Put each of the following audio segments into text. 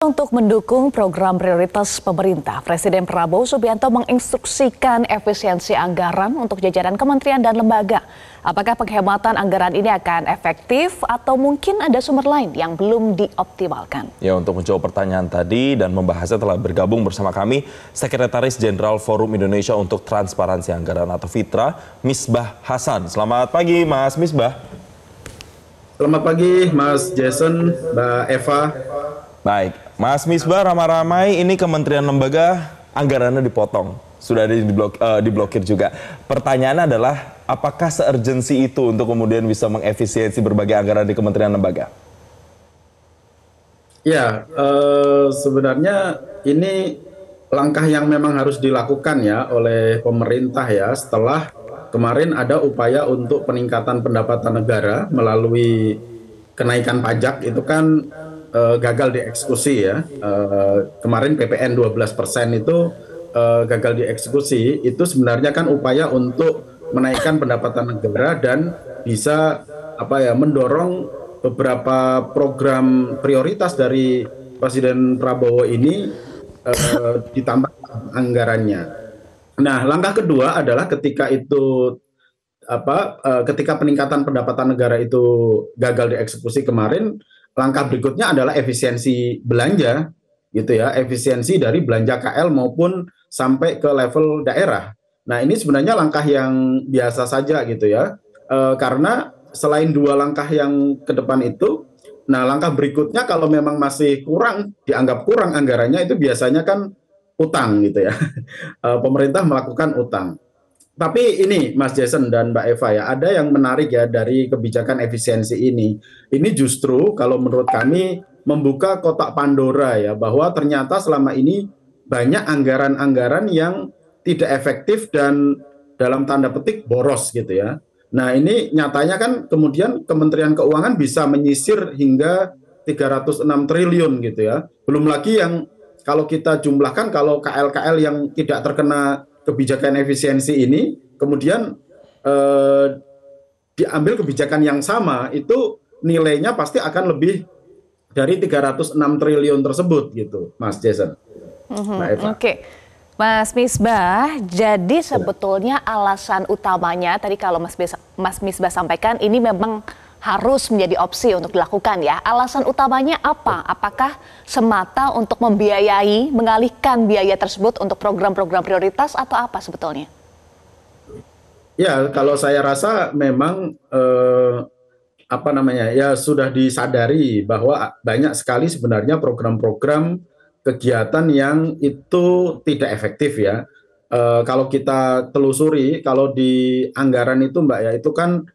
Untuk mendukung program prioritas pemerintah, Presiden Prabowo Subianto menginstruksikan efisiensi anggaran untuk jajaran kementerian dan lembaga. Apakah penghematan anggaran ini akan efektif atau mungkin ada sumber lain yang belum dioptimalkan? Ya, untuk menjawab pertanyaan tadi dan membahasnya telah bergabung bersama kami Sekretaris Jenderal Forum Indonesia untuk Transparansi Anggaran atau FITRA, Misbah Hasan. Selamat pagi, Mas Misbah. Selamat pagi, Mas Jason, Mbak Eva. Baik, Mas Misbah, ramai-ramai ini kementerian lembaga anggarannya dipotong, sudah ada diblokir juga. Pertanyaannya adalah, apakah se-urgency itu untuk kemudian bisa mengefisiensi berbagai anggaran di kementerian lembaga? Ya, sebenarnya ini langkah yang memang harus dilakukan ya oleh pemerintah ya, setelah kemarin ada upaya untuk peningkatan pendapatan negara melalui kenaikan pajak itu kan gagal dieksekusi ya. Kemarin PPN 12% itu gagal dieksekusi. Itu sebenarnya kan upaya untuk menaikkan pendapatan negara dan bisa mendorong beberapa program prioritas dari Presiden Prabowo ini ditambah anggarannya. Nah, langkah kedua adalah ketika peningkatan pendapatan negara itu gagal dieksekusi kemarin, langkah berikutnya adalah efisiensi belanja, gitu ya, efisiensi dari belanja KL maupun sampai ke level daerah. Nah, ini sebenarnya langkah yang biasa saja gitu ya, karena selain dua langkah yang ke depan itu, nah langkah berikutnya kalau memang masih dianggap kurang anggarannya itu biasanya kan utang gitu ya, pemerintah melakukan utang. Tapi ini Mas Jason dan Mbak Eva ya, ada yang menarik ya dari kebijakan efisiensi ini. Ini justru kalau menurut kami membuka kotak Pandora ya, bahwa ternyata selama ini banyak anggaran-anggaran yang tidak efektif dan dalam tanda petik boros gitu ya. Nah, ini nyatanya kan kemudian Kementerian Keuangan bisa menyisir hingga 306 triliun gitu ya. Belum lagi yang kalau kita jumlahkan, kalau KL-KL yang tidak terkena kebijakan efisiensi ini, kemudian diambil kebijakan yang sama, itu nilainya pasti akan lebih dari 306 triliun tersebut gitu, Mas Jason. Oke. Mas Misbah, jadi sebetulnya alasan utamanya tadi kalau Mas Misbah sampaikan ini memang harus menjadi opsi untuk dilakukan ya. Alasan utamanya apa? Apakah semata untuk mengalihkan biaya tersebut untuk program-program prioritas atau apa sebetulnya? Ya, kalau saya rasa memang ya sudah disadari bahwa banyak sekali sebenarnya program-program kegiatan yang itu tidak efektif ya. Kalau kita telusuri, kalau di anggaran itu Mbak ya, itu kan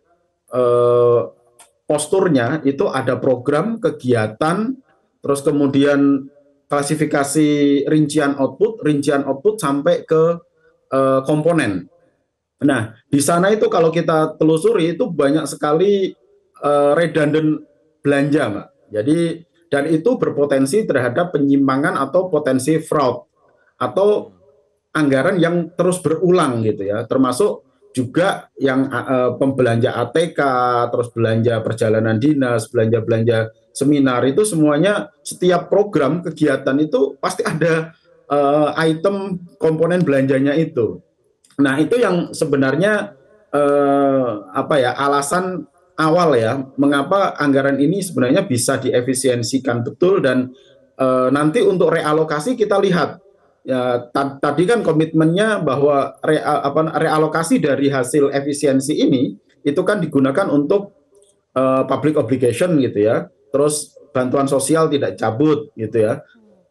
posturnya itu ada program, kegiatan, terus kemudian klasifikasi rincian output sampai ke komponen. Nah, di sana itu kalau kita telusuri itu banyak sekali redundant belanja, Mbak. Jadi, dan itu berpotensi terhadap penyimpangan atau potensi fraud atau anggaran yang terus berulang gitu ya, termasuk juga yang pembelanja ATK, terus belanja perjalanan dinas, belanja seminar, itu semuanya setiap program kegiatan itu pasti ada item komponen belanjanya itu. Nah, itu yang sebenarnya alasan awal ya, mengapa anggaran ini sebenarnya bisa diefisiensikan betul dan nanti untuk realokasi kita lihat. Ya, tadi kan komitmennya bahwa realokasi dari hasil efisiensi ini itu kan digunakan untuk public obligation gitu ya, terus bantuan sosial tidak cabut gitu ya,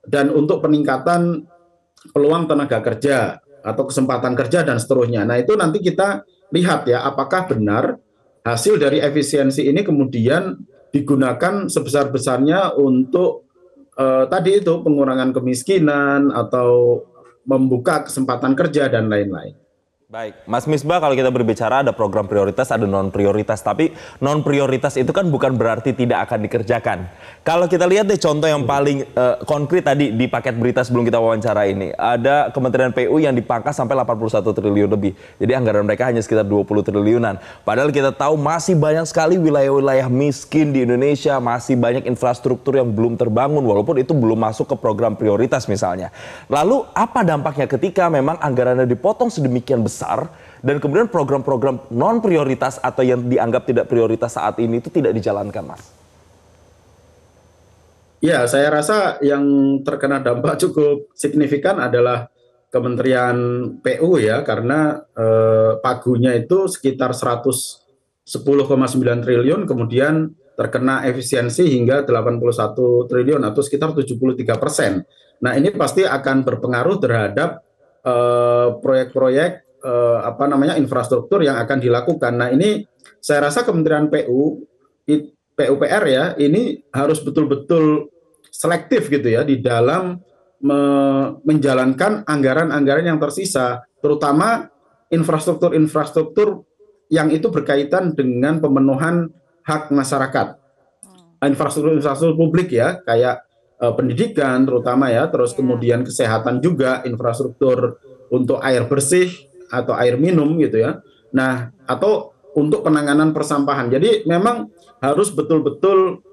dan untuk peningkatan peluang tenaga kerja atau kesempatan kerja dan seterusnya. Nah, itu nanti kita lihat ya, apakah benar hasil dari efisiensi ini kemudian digunakan sebesar-besarnya untuk tadi itu pengurangan kemiskinan atau membuka kesempatan kerja dan lain-lain. Baik, Mas Misbah, kalau kita berbicara ada program prioritas, ada non prioritas. Tapi non prioritas itu kan bukan berarti tidak akan dikerjakan. Kalau kita lihat deh contoh yang paling konkret tadi di paket berita sebelum kita wawancara ini. Ada Kementerian PU yang dipangkas sampai 81 triliun lebih. Jadi anggaran mereka hanya sekitar 20 triliunan. Padahal kita tahu masih banyak sekali wilayah-wilayah miskin di Indonesia. Masih banyak infrastruktur yang belum terbangun. Walaupun itu belum masuk ke program prioritas misalnya. Lalu apa dampaknya ketika memang anggarannya dipotong sedemikian besar dan kemudian program-program non prioritas atau yang dianggap tidak prioritas saat ini itu tidak dijalankan, Mas? Ya, saya rasa yang terkena dampak cukup signifikan adalah Kementerian PU ya, karena pagunya itu sekitar 110,9 triliun, kemudian terkena efisiensi hingga 81 triliun atau sekitar 73%. Nah, ini pasti akan berpengaruh terhadap proyek-proyek infrastruktur yang akan dilakukan. Nah, ini saya rasa Kementerian PUPR ya, ini harus betul-betul selektif gitu ya di dalam menjalankan anggaran-anggaran yang tersisa, terutama infrastruktur-infrastruktur yang itu berkaitan dengan pemenuhan hak masyarakat. Infrastruktur publik ya, kayak pendidikan terutama ya, terus kemudian kesehatan juga, infrastruktur untuk air bersih atau air minum gitu ya. Nah, atau untuk penanganan persampahan. Jadi memang harus betul-betul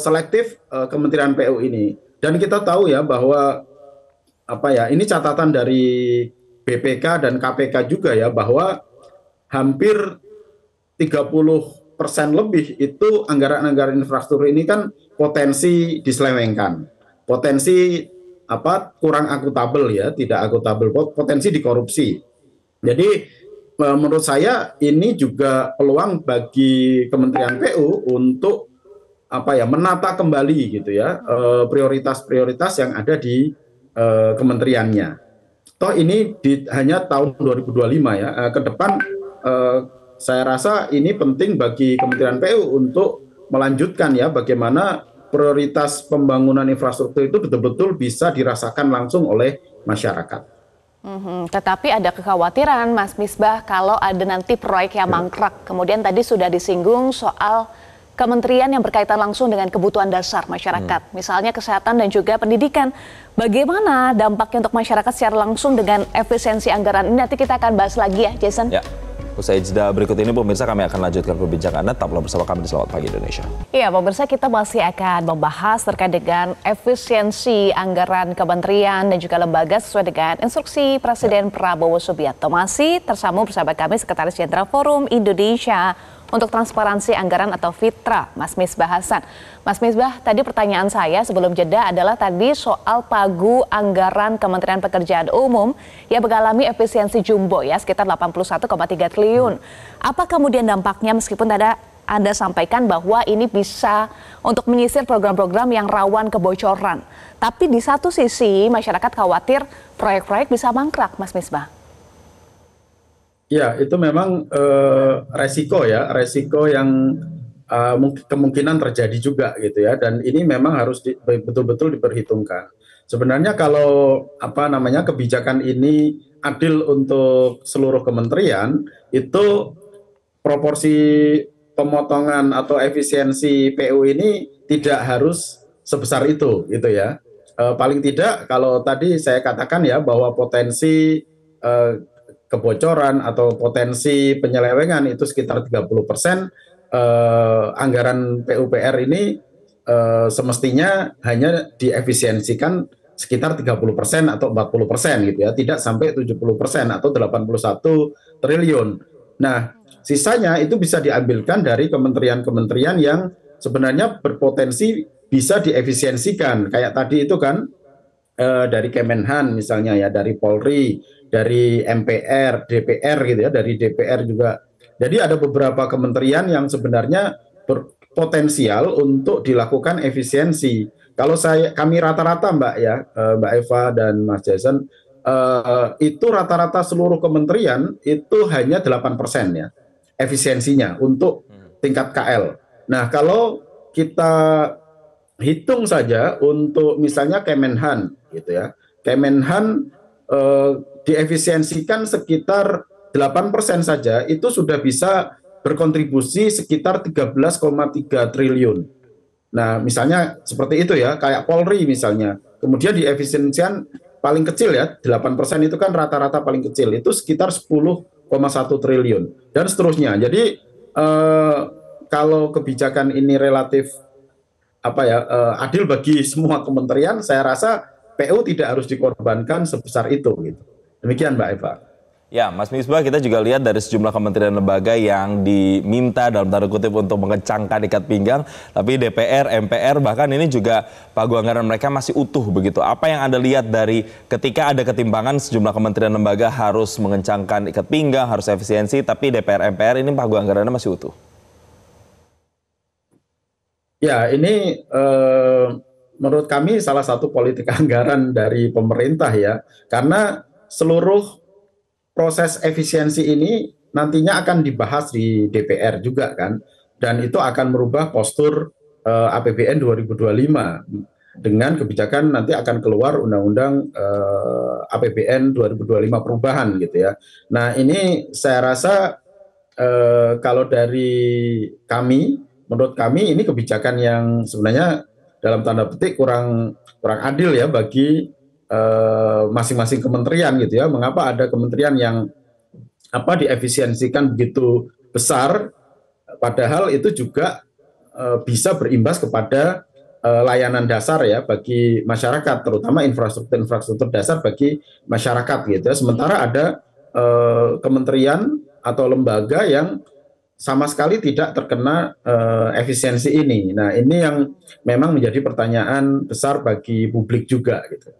selektif Kementerian PU ini. Dan kita tahu ya bahwa ini catatan dari BPK dan KPK juga ya, bahwa hampir 30% lebih itu anggaran-anggaran infrastruktur ini kan potensi diselewengkan, potensi kurang akuntabel ya, tidak akuntabel, potensi dikorupsi. Jadi menurut saya ini juga peluang bagi Kementerian PU untuk menata kembali gitu ya prioritas-prioritas yang ada di kementeriannya. Toh ini hanya tahun 2025 ya, ke depan saya rasa ini penting bagi Kementerian PU untuk melanjutkan ya bagaimana prioritas pembangunan infrastruktur itu betul-betul bisa dirasakan langsung oleh masyarakat. Tetapi ada kekhawatiran, Mas Misbah, kalau ada nanti proyek yang mangkrak. Kemudian tadi sudah disinggung soal kementerian yang berkaitan langsung dengan kebutuhan dasar masyarakat, misalnya kesehatan dan juga pendidikan. Bagaimana dampaknya untuk masyarakat secara langsung dengan efisiensi anggaran ini? Nanti kita akan bahas lagi ya, Jason. Ya. Usai jeda berikut ini, pemirsa, kami akan lanjutkan perbincangan Anda. Tetaplah bersama kami di Selamat Pagi Indonesia. Iya, pemirsa, kita masih akan membahas terkait dengan efisiensi anggaran kementerian dan juga lembaga sesuai dengan instruksi Presiden Prabowo Subianto. Masih tersambung bersama kami Sekretaris Jenderal Forum Indonesia untuk Transparansi Anggaran atau FITRA, Mas Misbah Hasan. Mas Misbah, tadi pertanyaan saya sebelum jeda adalah tadi soal pagu anggaran Kementerian Pekerjaan Umum yang mengalami efisiensi jumbo ya, sekitar 81,3 triliun. Apa kemudian dampaknya meskipun Anda sampaikan bahwa ini bisa untuk menyisir program-program yang rawan kebocoran. Tapi di satu sisi masyarakat khawatir proyek-proyek bisa mangkrak, Mas Misbah. Ya, itu memang resiko yang kemungkinan terjadi juga gitu ya, dan ini memang harus betul-betul diperhitungkan. Sebenarnya kalau kebijakan ini adil untuk seluruh kementerian, itu proporsi pemotongan atau efisiensi PU ini tidak harus sebesar itu gitu ya. Paling tidak kalau tadi saya katakan ya bahwa potensi kebocoran atau potensi penyelewengan itu sekitar 30%, anggaran PUPR ini semestinya hanya diefisiensikan sekitar 30% atau 40% gitu ya, tidak sampai 70% atau 81 triliun. Nah, sisanya itu bisa diambilkan dari kementerian-kementerian yang sebenarnya berpotensi bisa diefisiensikan. Kayak tadi itu kan dari Kemenhan misalnya ya, dari Polri, dari MPR, DPR gitu ya, dari DPR juga. Jadi ada beberapa kementerian yang sebenarnya berpotensial untuk dilakukan efisiensi. Kalau kami rata-rata Mbak Eva dan Mas Jason, itu rata-rata seluruh kementerian itu hanya 8% ya efisiensinya untuk tingkat KL. Nah, kalau kita hitung saja untuk misalnya Kemenhan gitu ya. Kemenhan diefisiensikan sekitar 8% saja itu sudah bisa berkontribusi sekitar 13,3 triliun. Nah, misalnya seperti itu ya, kayak Polri misalnya. Kemudian di efisiensian paling kecil ya, 8% itu kan rata-rata paling kecil, itu sekitar 10,1 triliun dan seterusnya. Jadi kalau kebijakan ini relatif adil bagi semua kementerian, saya rasa PU tidak harus dikorbankan sebesar itu gitu. Demikian Mbak Eva. Ya, Mas Misbah, kita juga lihat dari sejumlah kementerian lembaga yang diminta dalam tanda kutip untuk mengencangkan ikat pinggang, tapi DPR, MPR, bahkan ini juga pagu anggaran mereka masih utuh begitu. Apa yang Anda lihat dari ketika ada ketimpangan sejumlah kementerian lembaga harus mengencangkan ikat pinggang, harus efisiensi, tapi DPR, MPR ini pagu anggarannya masih utuh? Ya, ini menurut kami salah satu politik anggaran dari pemerintah ya, karena seluruh proses efisiensi ini nantinya akan dibahas di DPR juga kan, dan itu akan merubah postur APBN 2025 dengan kebijakan nanti akan keluar undang-undang APBN 2025 perubahan gitu ya. Nah ini saya rasa kalau dari kami, menurut kami ini kebijakan yang sebenarnya dalam tanda petik kurang adil ya bagi masing-masing kementerian gitu ya. Mengapa ada kementerian yang diefisiensikan begitu besar, padahal itu juga bisa berimbas kepada layanan dasar ya bagi masyarakat, terutama infrastruktur dasar bagi masyarakat gitu ya. Sementara ada kementerian atau lembaga yang sama sekali tidak terkena efisiensi ini. Nah, ini yang memang menjadi pertanyaan besar bagi publik juga gitu.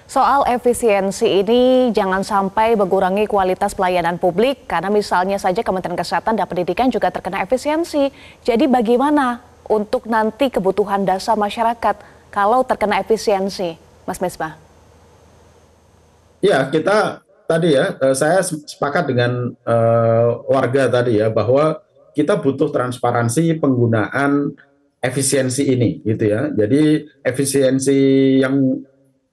Soal efisiensi ini jangan sampai mengurangi kualitas pelayanan publik karena misalnya saja Kementerian Kesehatan dan Pendidikan juga terkena efisiensi. Jadi bagaimana untuk nanti kebutuhan dasar masyarakat kalau terkena efisiensi, Mas Misbah? Ya, kita tadi ya, saya sepakat dengan warga tadi ya bahwa kita butuh transparansi penggunaan efisiensi ini gitu ya. Jadi efisiensi yang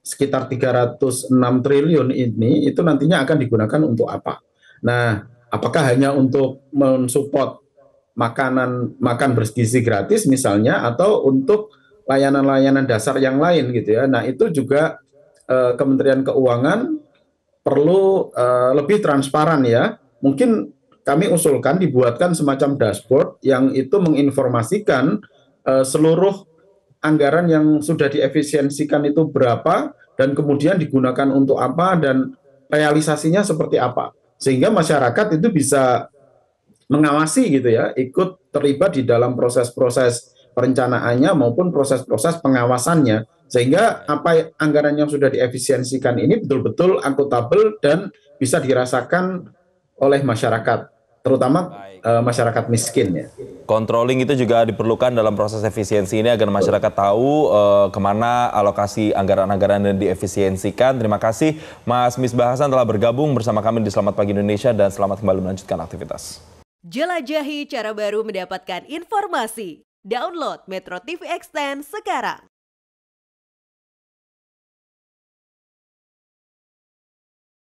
sekitar 306 triliun ini itu nantinya akan digunakan untuk apa? Nah, apakah hanya untuk mensupport makan bergizi gratis misalnya, atau untuk layanan-layanan dasar yang lain gitu ya. Nah, itu juga Kementerian Keuangan perlu lebih transparan ya. Mungkin kami usulkan dibuatkan semacam dashboard yang itu menginformasikan seluruh anggaran yang sudah diefisiensikan itu berapa dan kemudian digunakan untuk apa dan realisasinya seperti apa, sehingga masyarakat itu bisa mengawasi gitu ya, ikut terlibat di dalam proses-proses perencanaannya maupun proses-proses pengawasannya, sehingga anggaran yang sudah diefisiensikan ini betul-betul akuntabel dan bisa dirasakan oleh masyarakat, terutama masyarakat miskin ya. Controlling itu juga diperlukan dalam proses efisiensi ini agar masyarakat tahu kemana alokasi anggaran-anggaran yang diefisiensikan. Terima kasih Mas Misbah Hasan telah bergabung bersama kami di Selamat Pagi Indonesia dan selamat kembali melanjutkan aktivitas. Jelajahi cara baru mendapatkan informasi. Download Metro TV Extend sekarang.